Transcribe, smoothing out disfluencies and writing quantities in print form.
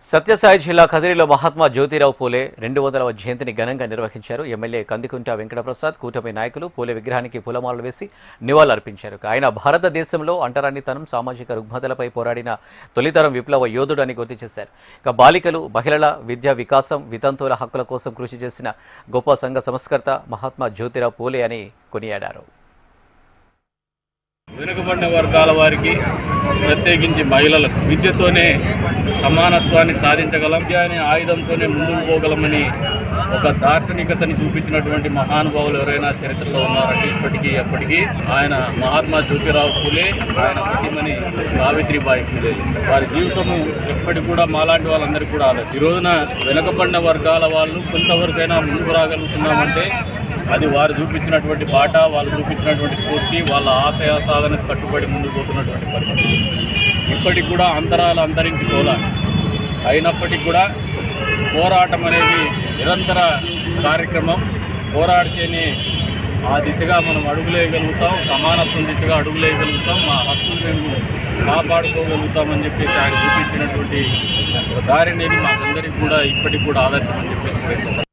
సత్యసాయి జిల్లా కదిరిలో మహాత్మా జ్యోతిరావు పూలే 200వ జయంతిని ఘనంగా నిర్వహించారు. ఎమ్మెల్యే కందికుంట వెంకటప్రసాద్, కూటమి నాయకులు పూలే విగ్రహానికి పూలమాలలు వేసి నివాళులర్పించారు. ఆయన భారతదేశంలో అంటరానితనం, సామాజిక రుగ్మతలపై పోరాడిన తొలితరం విప్లవ యోధుడని గుర్తు చేశారు. ఇక బాలికలు, మహిళల విద్యా వికాసం, వితంతువుల హక్కుల కోసం కృషి చేసిన గొప్ప సంఘ సంస్కర్త మహాత్మా జ్యోతిరావు పూలే అని కొనియాడారు. వెనుకబడిన వర్గాల వారికి, ప్రత్యేకించి మహిళలకు విద్యతోనే సమానత్వాన్ని సాధించగలం, విద్య అనే ఆయుధంతోనే ముందుకు పోగలమని ఒక దార్శనికతని చూపించినటువంటి మహానుభావులు ఎవరైనా చరిత్రలో ఉన్నారంటే ఇప్పటికీ ఎప్పటికీ ఆయన మహాత్మా జ్యోతిరావు పూలే, ఆయన సతీమణి సావిత్రిబాయి పూలే. వారి జీవితము ఎప్పటికి కూడా మాలాంటి వాళ్ళందరికీ కూడా ఆదర్శం. ఈ రోజున వెనుకబడిన వర్గాల వాళ్ళు కొంతవరకైనా ముందుకు రాగలుగుతున్నామంటే అది వారు చూపించినటువంటి బాట, వాళ్ళు చూపించినటువంటి స్ఫూర్తి, వాళ్ళ ఆశయ సాధనకు కట్టుబడి ముందుకు పోతున్నటువంటి పరిస్థితి. ఇప్పటికి కూడా అంతరాలు అంతరించిపోలా, అయినప్పటికీ కూడా పోరాటం అనేది నిరంతర కార్యక్రమం. పోరాడితేనే ఆ దిశగా మనం అడుగులేయగలుగుతాం, సమానత్వం దిశగా అడుగులేయగలుగుతాం, మా హక్కులు మేము కాపాడుకోగలుగుతామని చెప్పేసి ఆయన చూపించినటువంటి దారి అనేది మాకందరికీ కూడా ఇప్పటికి కూడా ఆదర్శం అని చెప్పేసి